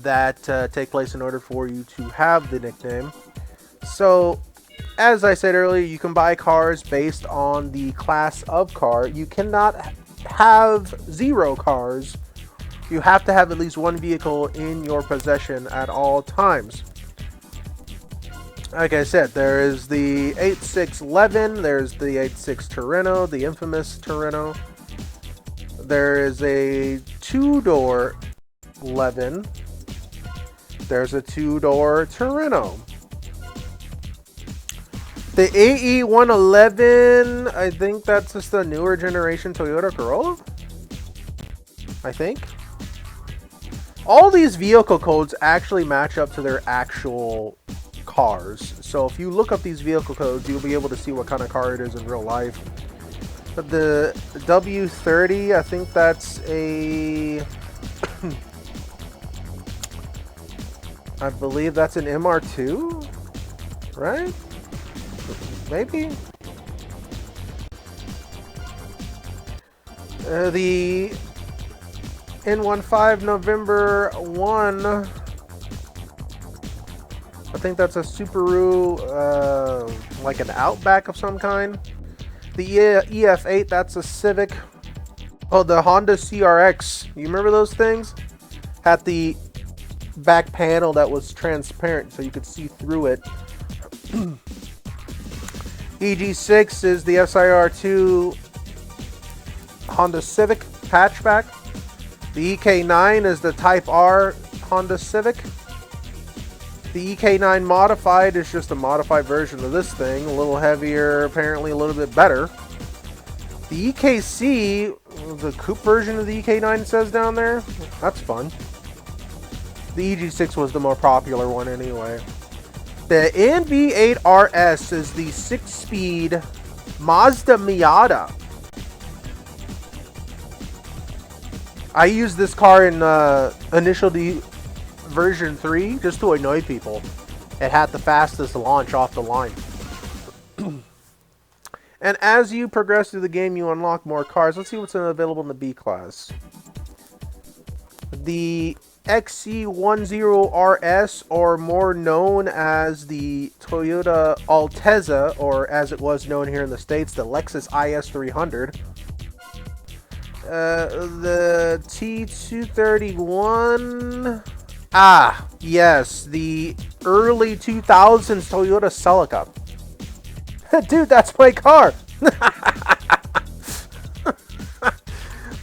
that take place in order for you to have the nickname. So, as I said earlier, you can buy cars based on the class of car. You cannot have 0 cars. You have to have at least 1 vehicle in your possession at all times. Like I said, there is the 8611, there's the 86 Torino, the infamous Torino. There is a 2-door 11. There's a 2-door Torino. The AE111, I think that's just the newer generation Toyota Corolla. I think. All these vehicle codes actually match up to their actual cars. So if you look up these vehicle codes, you'll be able to see what kind of car it is in real life. But the W30, I think that's a... I believe that's an MR2, right? Maybe? The N15 November 1, I think that's a Subaru, like an Outback of some kind. The EF8, that's a Civic. Oh, the Honda CRX. You remember those things? Had the back panel that was transparent so you could see through it. EG6 is the SIR2 Honda Civic hatchback. The EK9 is the Type R Honda Civic. The EK9 Modified is just a modified version of this thing. A little heavier, apparently a little bit better. The EKC, the coupe version of the EK9 says down there. That's fun. The EG6 was the more popular one anyway. The NV8RS is the 6-speed Mazda Miata. I used this car in Initial D version 3 just to annoy people. It had the fastest launch off the line. And as you progress through the game, you unlock more cars. Let's see what's available in the B class. The XC10RS, or more known as the Toyota Altezza, or as it was known here in the States, the Lexus IS300. The T231. Ah, yes, the early 2000s Toyota Celica. Dude, that's my car.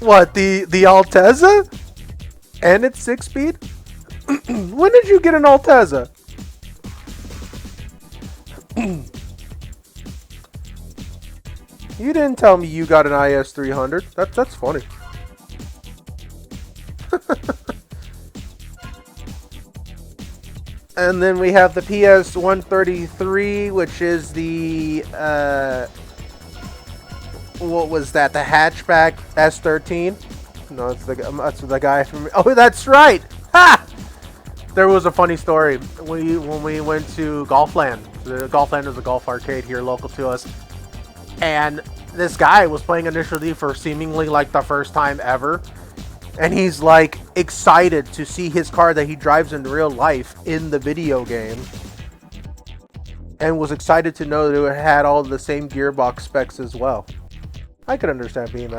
What, the Altezza? And it's 6-speed? When did you get an Altezza? You didn't tell me you got an IS300. That's funny. And then we have the PS133, which is the what was that? The hatchback S13. No, that's the guy from. Oh, that's right. Ha! There was a funny story when we went to Golfland. The Golfland is a golf arcade here local to us, and this guy was playing Initial D for seemingly like the first time ever, and he's like excited to see his car that he drives in real life in the video game, and was excited to know that it had all the same gearbox specs as well. I could understand being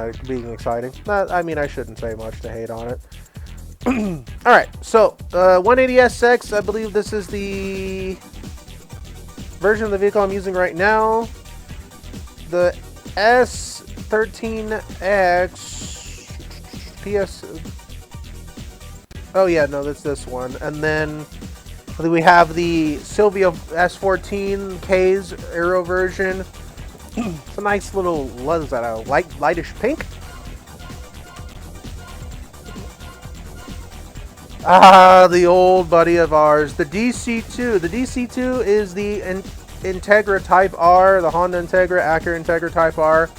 exciting. I mean, I shouldn't say much to hate on it. Alright, so 180SX, I believe this is the version of the vehicle I'm using right now. The S13X PS. Oh yeah, no, that's this one. And then we have the Silvia S14K's Aero version. It's a nice little, what is that, a lightish pink? Ah, the old buddy of ours, the DC2. The DC2 is the Integra Type R, the Honda Integra, Acura Integra Type R.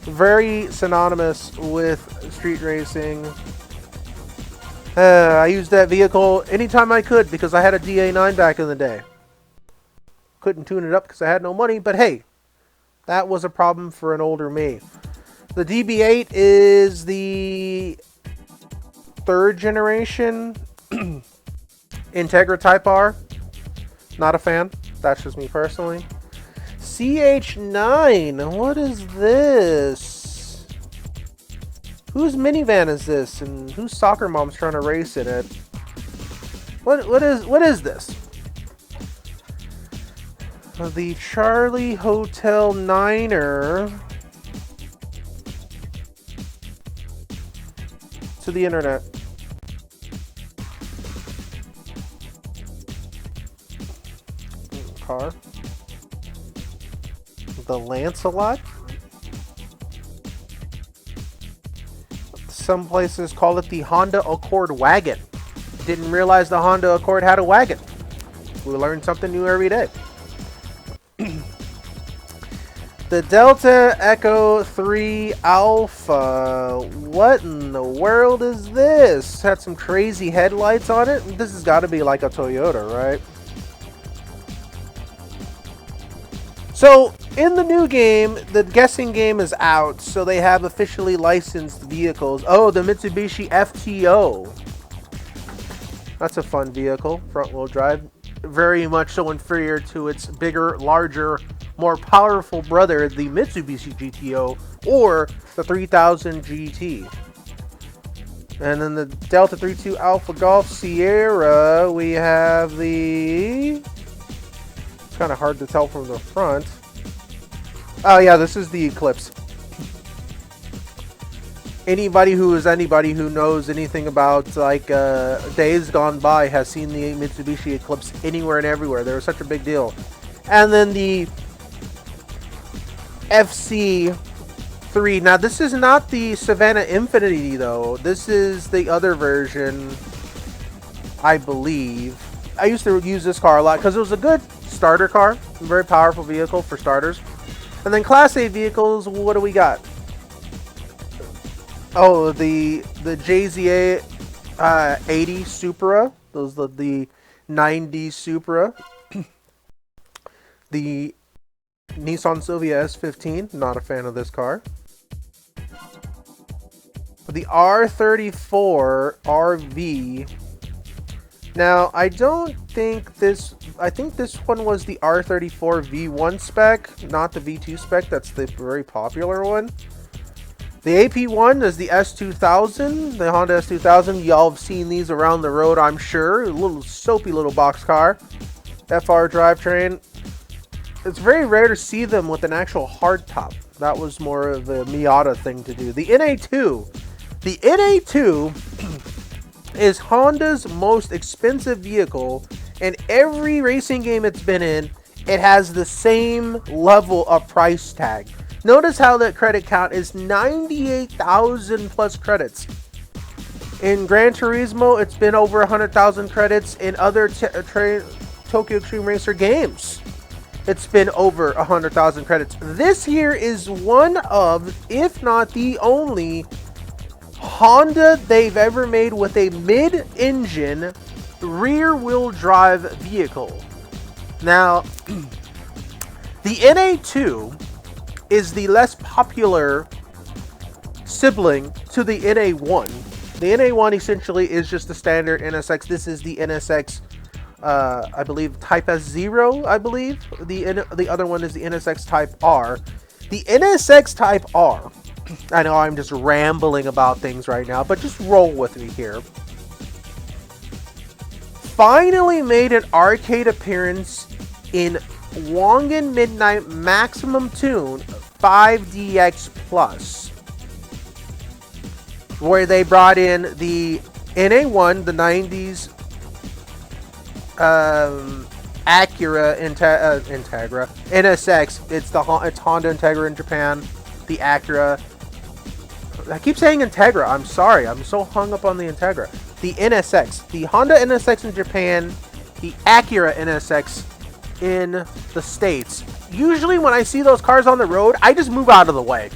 Very synonymous with street racing. I used that vehicle anytime I could because I had a DA9 back in the day. Couldn't tune it up because I had no money, but hey, that was a problem for an older me. The DB8 is the 3rd generation Integra Type R, not a fan. That's just me personally. CH9, what is this? Whose minivan is this, and whose soccer mom's trying to race in it? What is this? The Charlie Hotel Niner to the internet. Car. The Lancelot. Some places call it the Honda Accord wagon. Didn't realize the Honda Accord had a wagon. We learn something new every day. The Delta Echo 3 Alpha. What in the world is this? Had some crazy headlights on it. This has got to be like a Toyota, right? So, in the new game, the guessing game is out, so they have officially licensed vehicles. Oh, the Mitsubishi FTO. That's a fun vehicle, front-wheel drive. Very much so inferior to its bigger, larger, more powerful brother, the Mitsubishi GTO, or the 3000 GT. And then the Delta 32 Alpha Golf Sierra, we have the... kind of hard to tell from the front. Oh yeah, this is the Eclipse. Anybody who knows anything about like days gone by has seen the Mitsubishi Eclipse anywhere and everywhere. They were such a big deal. And then the FC3. Now this is not the Savannah Infinity though. This is the other version, I believe. I used to use this car a lot because it was a good starter car, a very powerful vehicle for starters. And then Class A vehicles, what do we got? Oh, the JZA 80 Supra. Those are the 90 Supra. The Nissan Silvia S15. Not a fan of this car. The R34 RV. Now, I think this one was the R34 V1 spec, not the V2 spec. That's the very popular one. The AP1 is the S2000, the Honda S2000. Y'all have seen these around the road, I'm sure. A little soapy little box car. FR drivetrain. It's very rare to see them with an actual hardtop. That was more of a Miata thing to do. The NA2. The NA2 is Honda's most expensive vehicle, and every racing game it's been in, it has the same level of price tag. Notice how that credit count is 98,000 plus credits. In Gran Turismo, it's been over 100,000 credits. In other Tokyo Xtreme Racer games, it's been over 100,000 credits. This here is one of, if not the only, Honda they've ever made with a mid-engine rear-wheel drive vehicle. Now, the NA2 is the less popular sibling to the NA1. The NA1 essentially is just the standard NSX. This is the NSX, I believe, Type S0, I believe. The other one is the NSX Type R. The NSX Type R, I know I'm just rambling about things right now, but just roll with me here. Finally made an arcade appearance in Wangan Midnight Maximum Tune 5DX Plus, where they brought in the NA1, the 90s Acura Integra, NSX. It's Honda Integra in Japan, the Acura. I keep saying Integra. I'm sorry. I'm so hung up on the Integra. The NSX, the Honda NSX in Japan, the Acura NSX in the States. Usually when I see those cars on the road, I just move out of the way.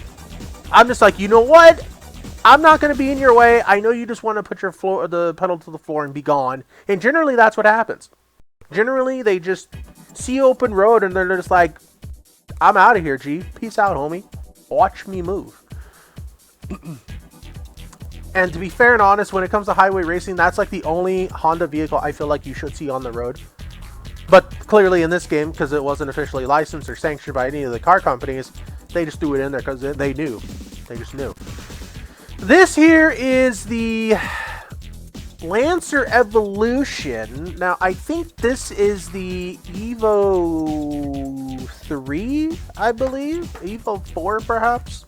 I'm just like, you know what? I'm not going to be in your way. I know you just want to put the pedal to the floor and be gone. And generally that's what happens. Generally they just see open road and they're just like, I'm out of here, G. Peace out, homie. Watch me move. And to be fair and honest, when it comes to highway racing, that's like the only Honda vehicle I feel like you should see on the road. But clearly in this game, because it wasn't officially licensed or sanctioned by any of the car companies, they just threw it in there because they knew. They just knew. This here is the Lancer Evolution. Now, I think this is the Evo 3, I believe. Evo 4, perhaps.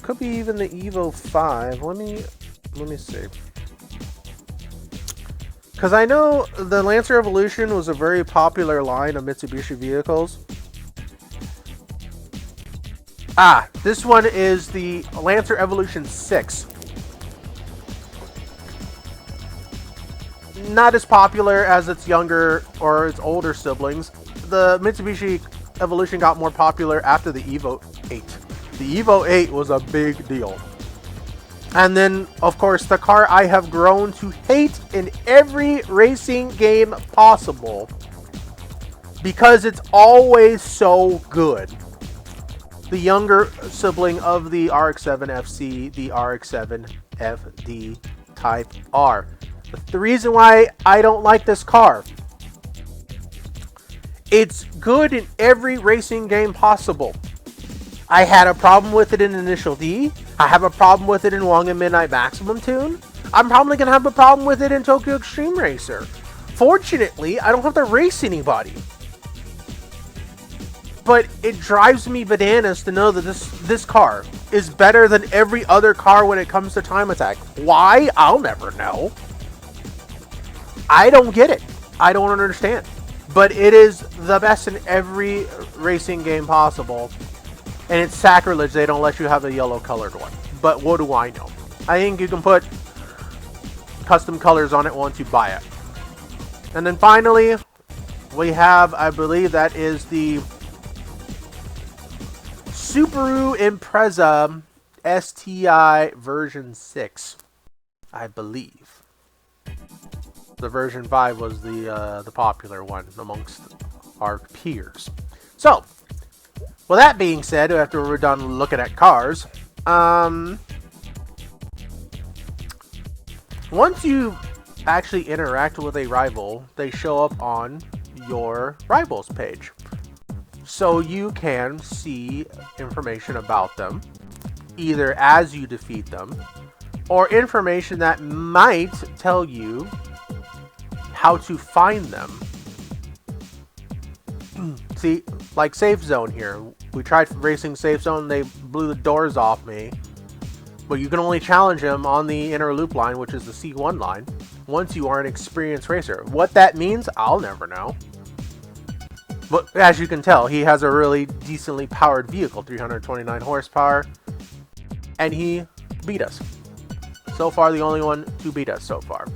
Could be even the Evo 5. Let me see. Because I know the Lancer Evolution was a very popular line of Mitsubishi vehicles. Ah, this one is the Lancer Evolution 6. Not as popular as its younger or its older siblings. The Mitsubishi Evolution got more popular after the Evo 8. The Evo 8 was a big deal. And then, of course, the car I have grown to hate in every racing game possible because it's always so good. The younger sibling of the RX-7 FC, the RX-7 FD Type R. The reason why I don't like this car, it's good in every racing game possible. I had a problem with it in Initial D. I have a problem with it in Wangan Midnight Maximum Tune. I'm probably going to have a problem with it in Tokyo Xtreme Racer. Fortunately, I don't have to race anybody. But it drives me bananas to know that this car is better than every other car when it comes to time attack. Why? I'll never know. I don't get it. I don't understand. But it is the best in every racing game possible. And it's sacrilege they don't let you have a yellow colored one. But what do I know? I think you can put custom colors on it once you buy it. And then finally, we have, I believe that is the Subaru Impreza STI version 6. I believe. The version 5 was the popular one amongst our peers. So, well, that being said, after we're done looking at cars, once you actually interact with a rival, they show up on your rivals page. So you can see information about them, either as you defeat them, or information that might tell you how to find them. See, like Safe Zone here. We tried racing Safe Zone, they blew the doors off me. But you can only challenge him on the inner loop line, which is the C1 line, once you are an experienced racer. What that means, I'll never know. But as you can tell, he has a really decently powered vehicle, 329 horsepower. And he beat us. So far, the only one to beat us so far.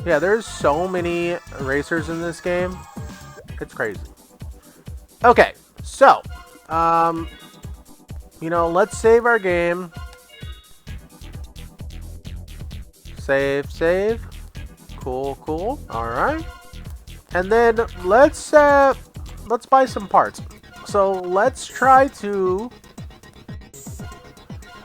Yeah, there's so many racers in this game. It's crazy. Okay, so, you know, let's save our game. Save. Cool. All right. And then let's buy some parts. So let's try to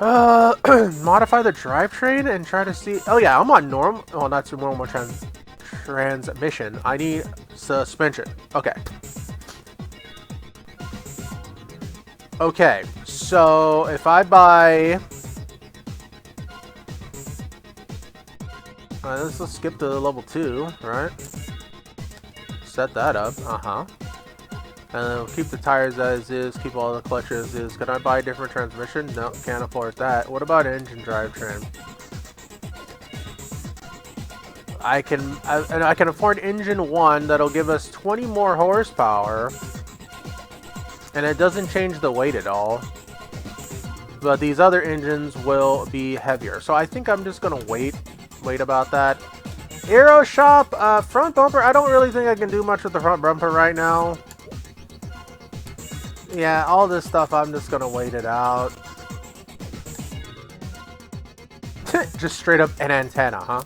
modify the drivetrain and try to see. Oh yeah, I'm on normal. Oh, that's normal transmission. I need suspension. Okay, so if I buy, let's skip to level 2, right? Set that up. And then we'll keep the tires as is, keep all the clutches as is. Can I buy a different transmission? No, can't afford that. What about engine drivetrain? I can afford engine 1 that'll give us 20 more horsepower. And it doesn't change the weight at all. But these other engines will be heavier. So I think I'm just going to wait about that. Aero shop, front bumper. I don't really think I can do much with the front bumper right now. Yeah, all this stuff, I'm just going to wait it out. Just straight up an antenna, huh?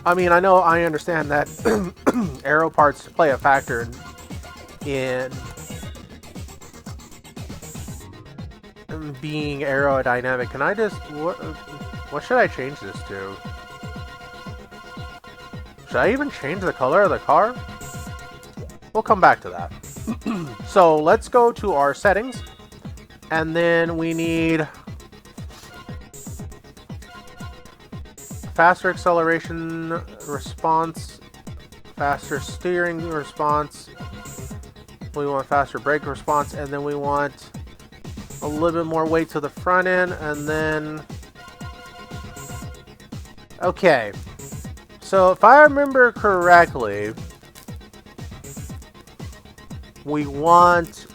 I mean, I understand that aero parts play a factor in being aerodynamic. Can I just what should I change this to? Should I even change the color of the car? We'll come back to that. So let's go to our settings, and then we need faster acceleration response, faster steering response, we want faster brake response, and then we want a little bit more weight to the front end, and then okay, so if I remember correctly, we want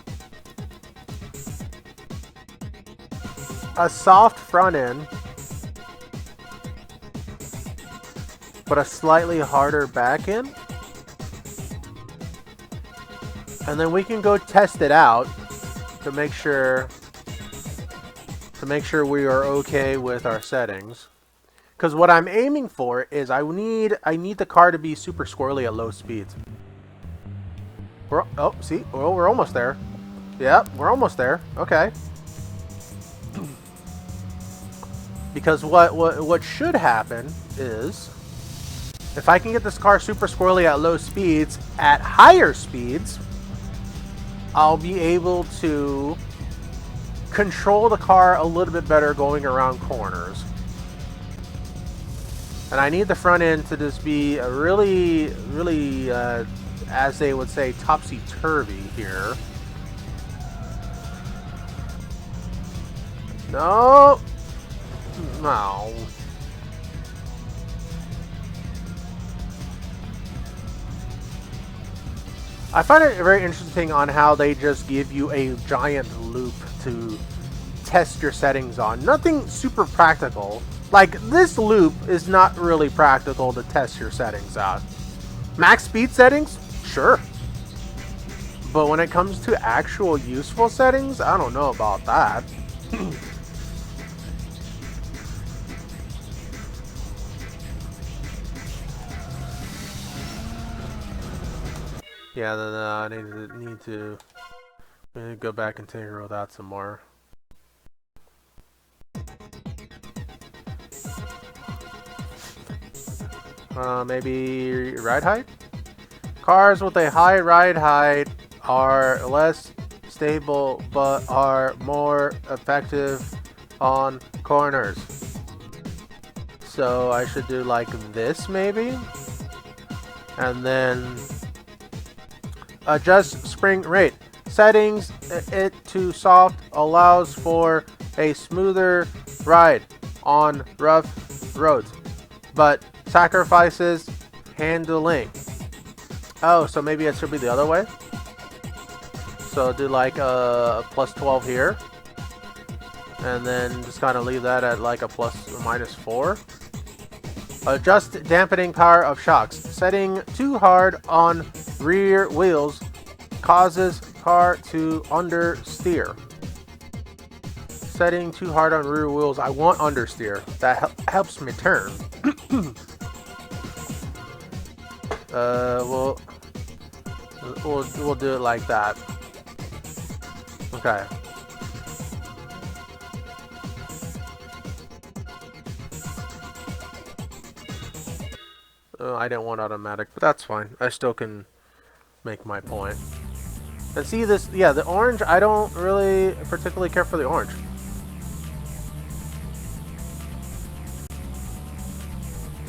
a soft front end but a slightly harder back end, and then we can go test it out to make sure we are okay with our settings. Because what I'm aiming for is I need the car to be super squirrely at low speeds. See, we're almost there. Yeah, we're almost there. Okay. Because what should happen is, if I can get this car super squirrely at low speeds, at higher speeds, I'll be able to control the car a little bit better going around corners. And I need the front end to just be a really, as they would say, topsy-turvy here. No. No. I find it very interesting on how they just give you a giant loop to test your settings on. Nothing super practical. Like, this loop is not really practical to test your settings out. Max speed settings? Sure. But when it comes to actual useful settings, I don't know about that. Yeah, then I need to go back and tinker with that some more. Maybe ride height? Cars with a high ride height are less stable but are more effective on corners. So I should do like this maybe? And then adjust spring rate. Settings it to soft allows for a smoother ride on rough roads, but sacrifices handling. Oh, so maybe it should be the other way. So do like a plus 12 here, and then just kind of leave that at like a plus or minus 4. Adjust dampening power of shocks. Setting too hard on rear wheels causes car to understeer. Setting too hard on rear wheels, I want understeer. That helps me turn. We'll do it like that. Okay. I didn't want automatic, but that's fine. I still can make my point. And see this, yeah, the orange, I don't really particularly care for the orange.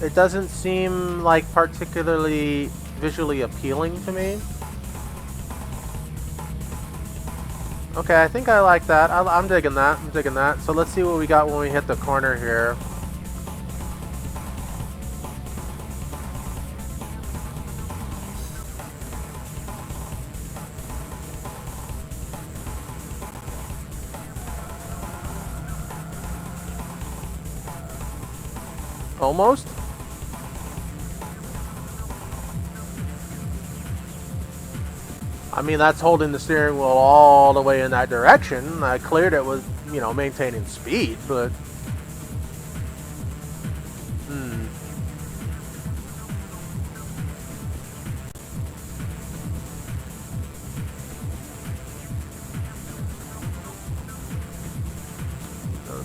It doesn't seem like particularly visually appealing to me. Okay, I think I like that. I'm digging that. I'm digging that. So let's see what we got when we hit the corner here. Almost. I mean, that's holding the steering wheel all the way in that direction. I cleared it with, you know, maintaining speed, but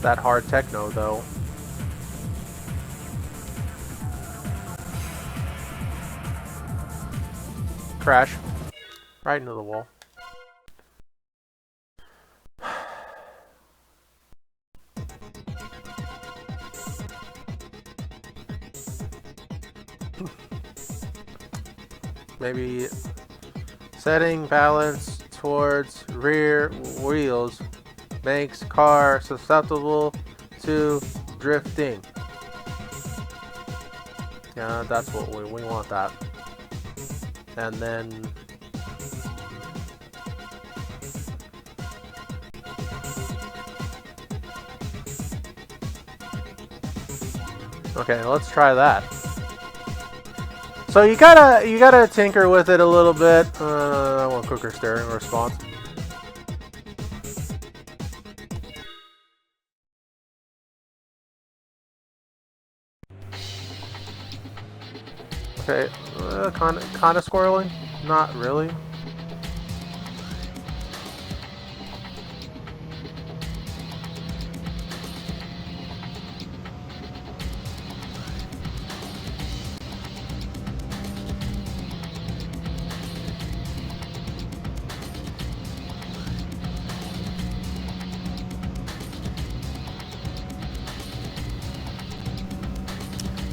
that hard techno though. Crash. Right into the wall. Maybe setting balance towards rear wheels makes car susceptible to drifting. Yeah, that's what we want that. And then okay, let's try that. So you gotta tinker with it a little bit. I want quicker steering response. Okay, kind of squirreling. Not really.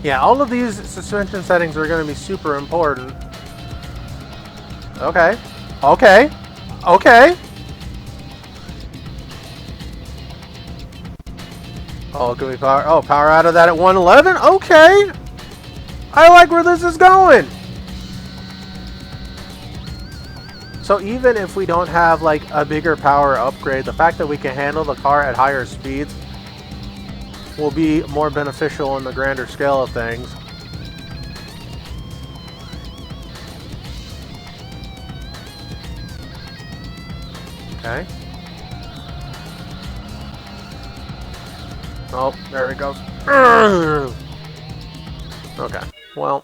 Yeah, all of these suspension settings are going to be super important. Okay. Okay. Okay. Oh, can we power? Oh, power out of that at 111? Okay. I like where this is going. So even if we don't have like a bigger power upgrade, the fact that we can handle the car at higher speeds will be more beneficial in the grander scale of things. Okay. Oh, there it goes. Okay. Well,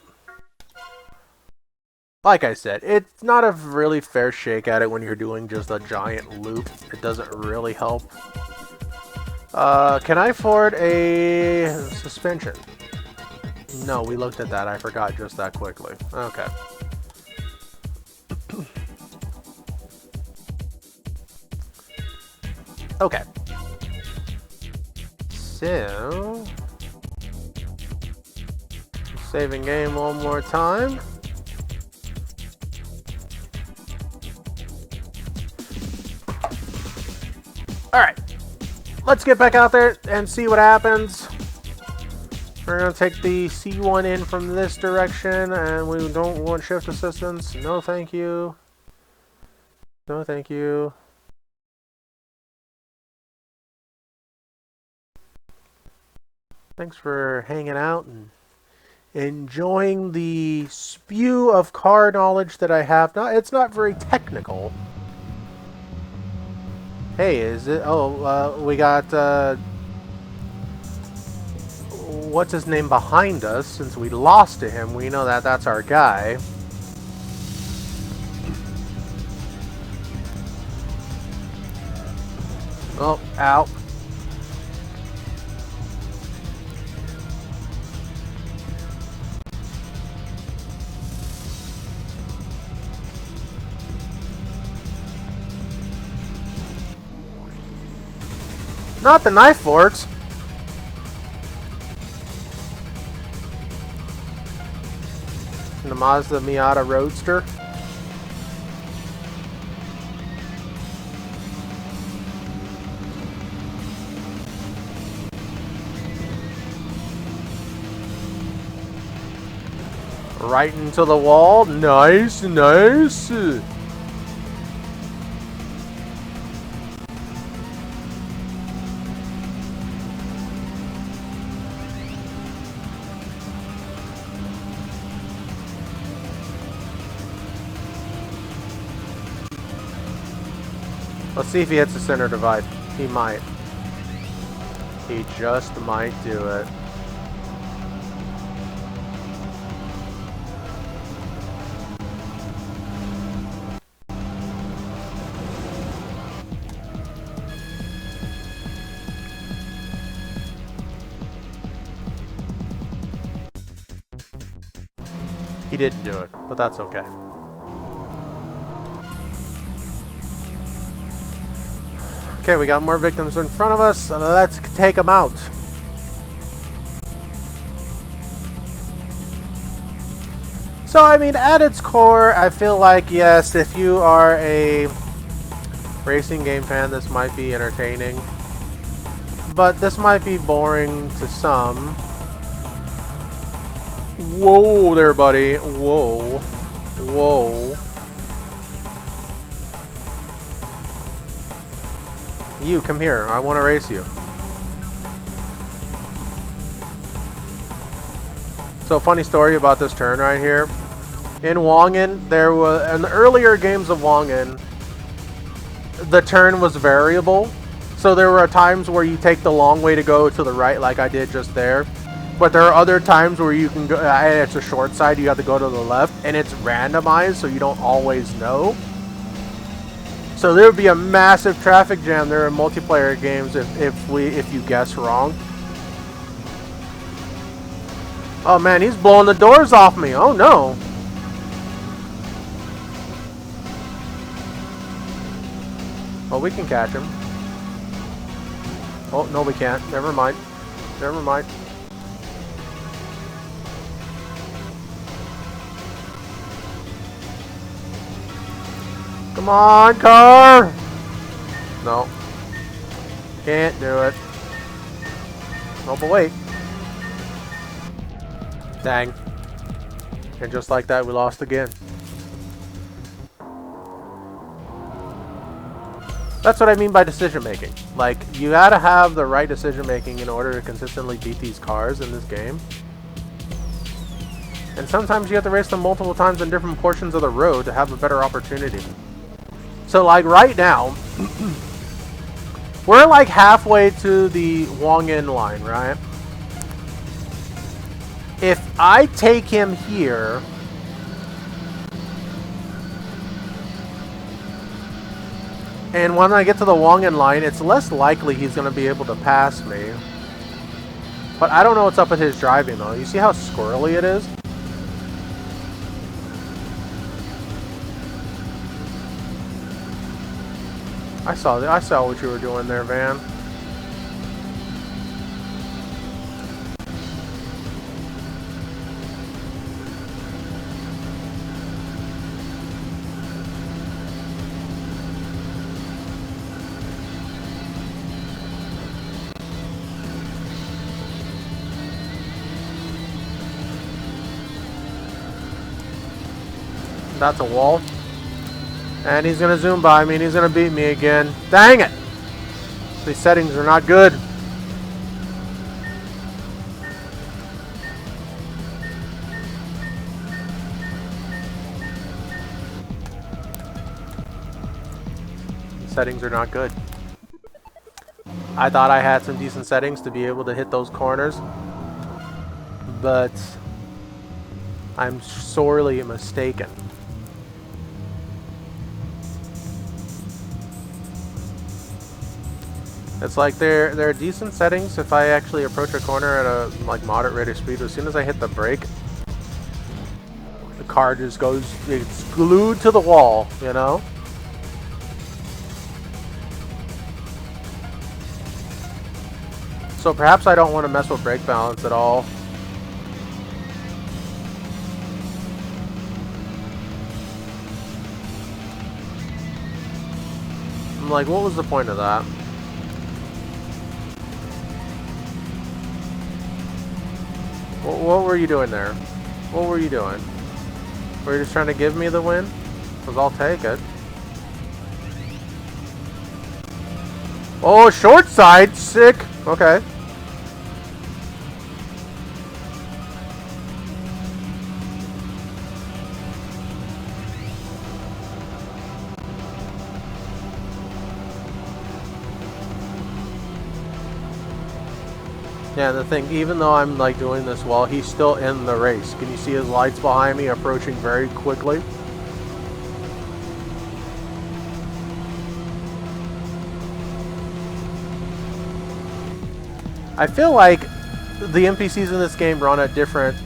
like I said, it's not a really fair shake at it when you're doing just a giant loop. It doesn't really help. Can I afford a suspension? No, we looked at that. I forgot just that quickly. Okay. Okay. So, saving game one more time. Alright. Let's get back out there and see what happens. We're going to take the C1 in from this direction, and we don't want shift assistance. No, thank you. No, thank you. Thanks for hanging out and enjoying the spew of car knowledge that I have. No, it's not very technical. Hey, is it? Oh, we got, what's his name behind us. Since we lost to him, we know that that's our guy. Oh, ow. Not the knife forks. The Mazda Miata Roadster. Right into the wall. Nice, nice. Let's see if he hits the center divide. He might. He just might do it. didn't do it, but that's okay. Okay, we got more victims in front of us, so let's take them out. So, I mean, at its core, I feel like, yes, if you are a racing game fan, this might be entertaining. But this might be boring to some. Whoa there, buddy. Whoa. Whoa. You, come here. I want to race you. So, funny story about this turn right here. In Wangan, there was, in the earlier games of Wangan, the turn was variable. So there were times where you take the long way to go to the right, like I did just there. But there are other times where you can go, it's a short side, you have to go to the left, and it's randomized, so you don't always know. So there would be a massive traffic jam there in multiplayer games if you guess wrong. Oh man, he's blowing the doors off me. Oh no. Well, we can catch him. Oh, no we can't. Never mind. Never mind. Come on, car! No. Can't do it. Oh, but wait. Dang. And just like that, we lost again. That's what I mean by decision making. Like, you gotta have the right decision making in order to consistently beat these cars in this game. And sometimes you have to race them multiple times in different portions of the road to have a better opportunity. So, like, right now, we're like halfway to the Wangan line, right? If I take him here, and when I get to the Wangan line, it's less likely he's going to be able to pass me. But I don't know what's up with his driving, though. You see how squirrely it is? I saw what you were doing there, Van. That's a wall. And he's going to zoom by me and he's going to beat me again. Dang it! These settings are not good. These settings are not good. I thought I had some decent settings to be able to hit those corners. But I'm sorely mistaken. It's like they're decent settings if I actually approach a corner at a like moderate rate of speed. As soon as I hit the brake, the car just goes, it's glued to the wall, you know? So perhaps I don't want to mess with brake balance at all. I'm like, what was the point of that? What were you doing there? What were you doing? Were you just trying to give me the win? Because I'll take it. Oh, short side! Sick! Okay. Yeah, the thing, even though I'm like doing this well, he's still in the race. Can you see his lights behind me approaching very quickly? I feel like the NPCs in this game run at different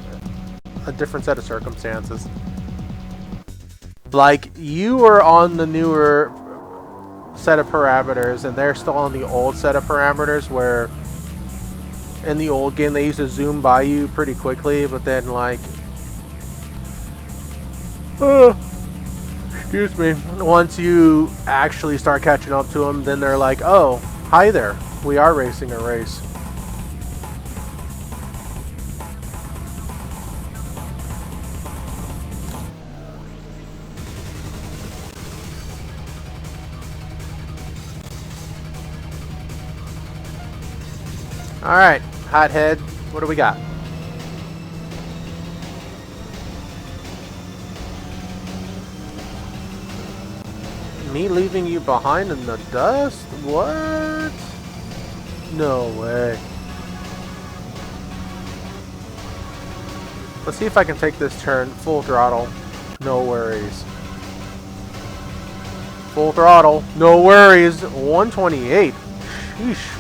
a different set of circumstances. Like, you were on the newer set of parameters, and they're still on the old set of parameters, where in the old game they used to zoom by you pretty quickly, but then, like, excuse me, once you actually start catching up to them, then they're like, oh, hi there, we are racing a race. Alright, hothead, what do we got? Me leaving you behind in the dust? What? No way. Let's see if I can take this turn full throttle. No worries. Full throttle. No worries. 128. Sheesh.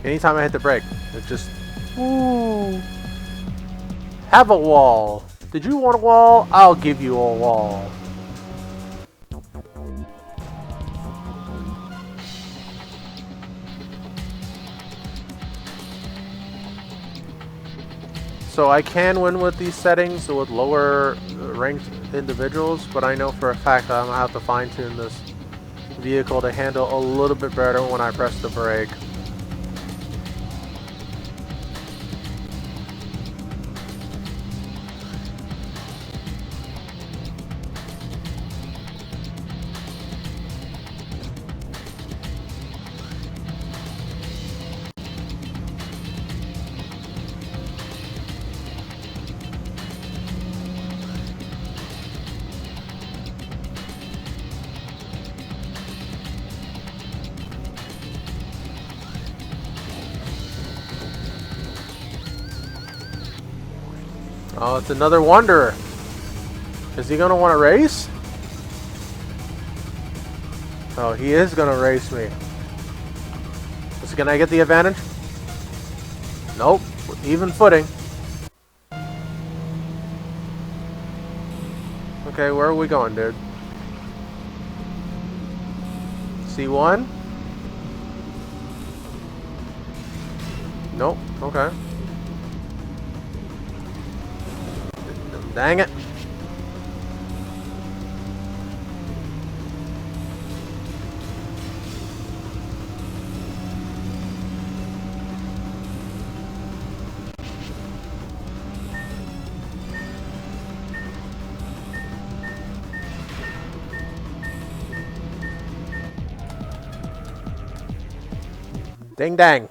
Anytime I hit the brake, it just... Ooh. Have a wall. Did you want a wall? I'll give you a wall. So I can win with these settings with lower ranked individuals, but I know for a fact that I'm gonna have to fine tune this vehicle to handle a little bit better when I press the brake. Oh, it's another wanderer. Is he gonna want to race? Oh, he is gonna race me. Can I get the advantage? Nope. Even footing. Okay, where are we going, dude? C1? Nope. Okay. Dang it. Ding dang.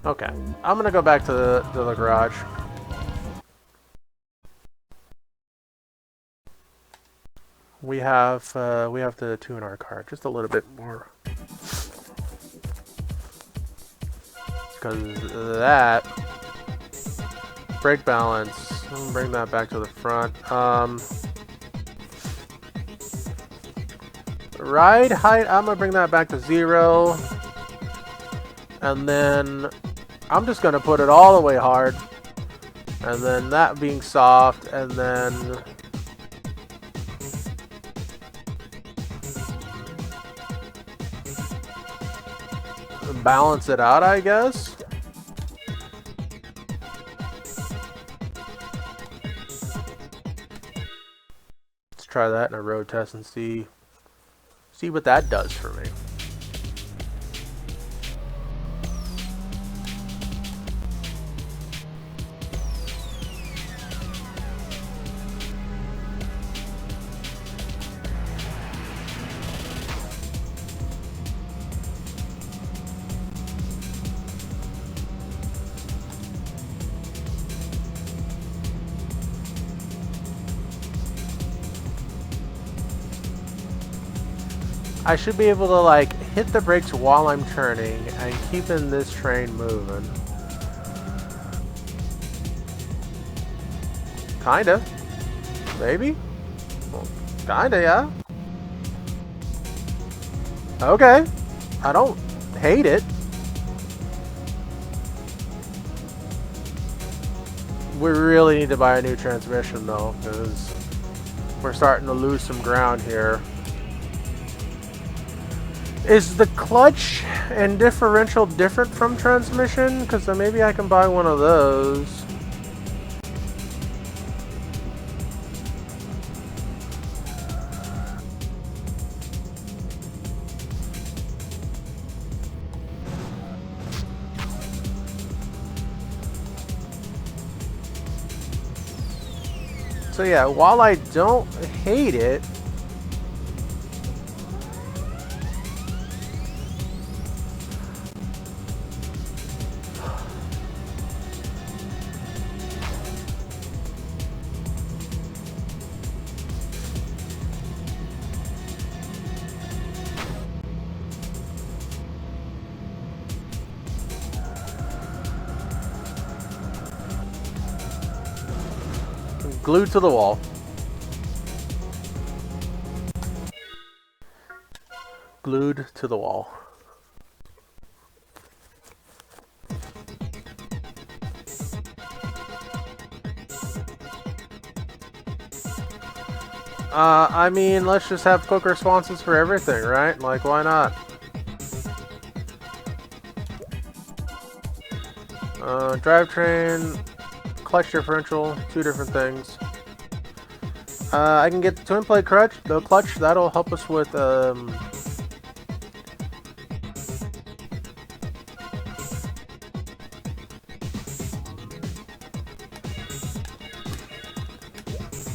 Okay, I'm gonna go back to the garage. We have to tune our car just a little bit more, because that brake balance. I'm gonna bring that back to the front. Ride height. I'm gonna bring that back to 0. And then I'm just gonna put it all the way hard, and then that being soft, and then balance it out, I guess. Let's try that in a road test and see what that does for me. I should be able to, like, hit the brakes while I'm turning and keeping this train moving. Kinda. Maybe? Well, kinda, yeah. Okay. I don't hate it. We really need to buy a new transmission though, because we're starting to lose some ground here. Is the clutch and differential different from transmission? Because then maybe I can buy one of those. So yeah, while I don't hate it, glued to the wall. Glued to the wall. I mean, let's just have quick responses for everything, right? Like, why not? Drivetrain, clutch differential, two different things. I can get the twin plate clutch. The clutch that'll help us with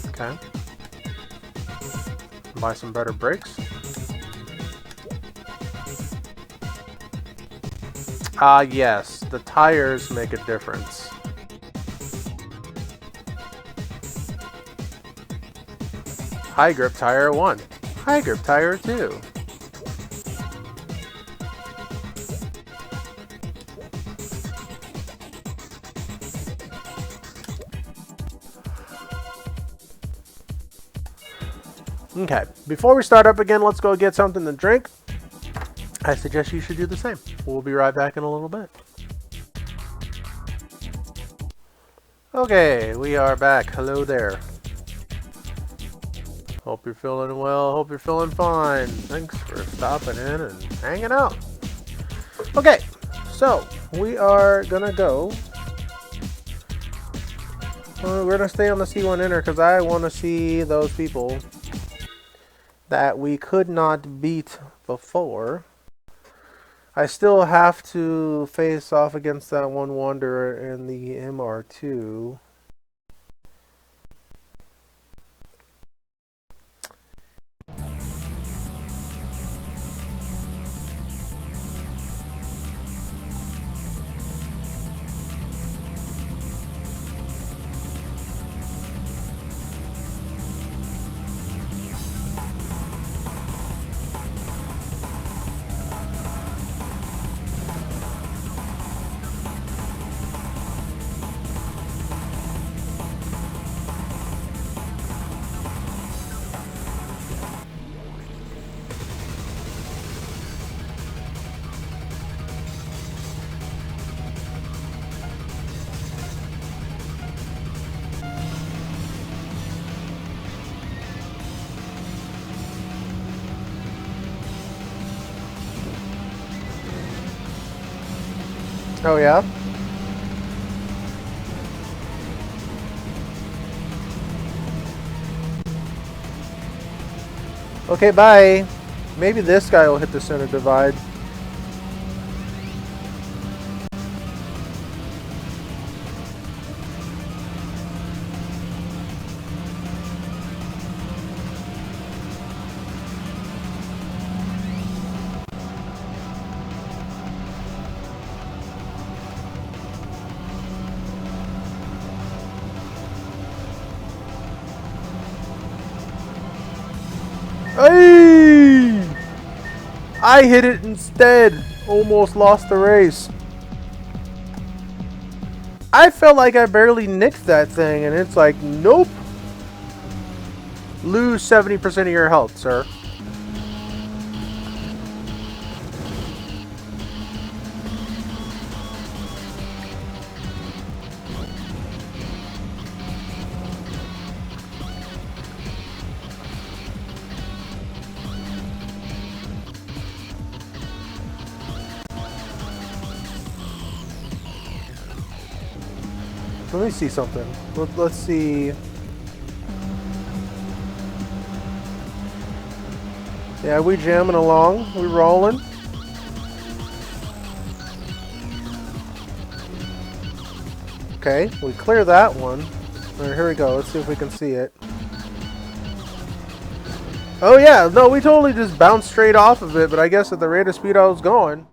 okay. Buy some better brakes. Yes, the tires make a difference. High grip tire 1. High grip tire 2. Okay, before we start up again, let's go get something to drink. I suggest you should do the same. We'll be right back in a little bit. Okay, we are back. Hello there. Hope you're feeling well. Hope you're feeling fine. Thanks for stopping in and hanging out. Okay, so we are gonna go. We're gonna stay on the C1 inner because I want to see those people that we could not beat before. I still have to face off against that one Wanderer in the MR2. Oh yeah? Okay, bye. Maybe this guy will hit the center divide. Hey! I hit it instead. Almost lost the race. I felt like I barely nicked that thing, and it's like, nope. Lose 70% of your health, sir. Let me see something. Let's see. Yeah, we jamming along. We rolling. Okay, we clear that one. Alright, here we go. Let's see if we can see it. Oh yeah, no, we totally just bounced straight off of it, but I guess at the rate of speed I was going.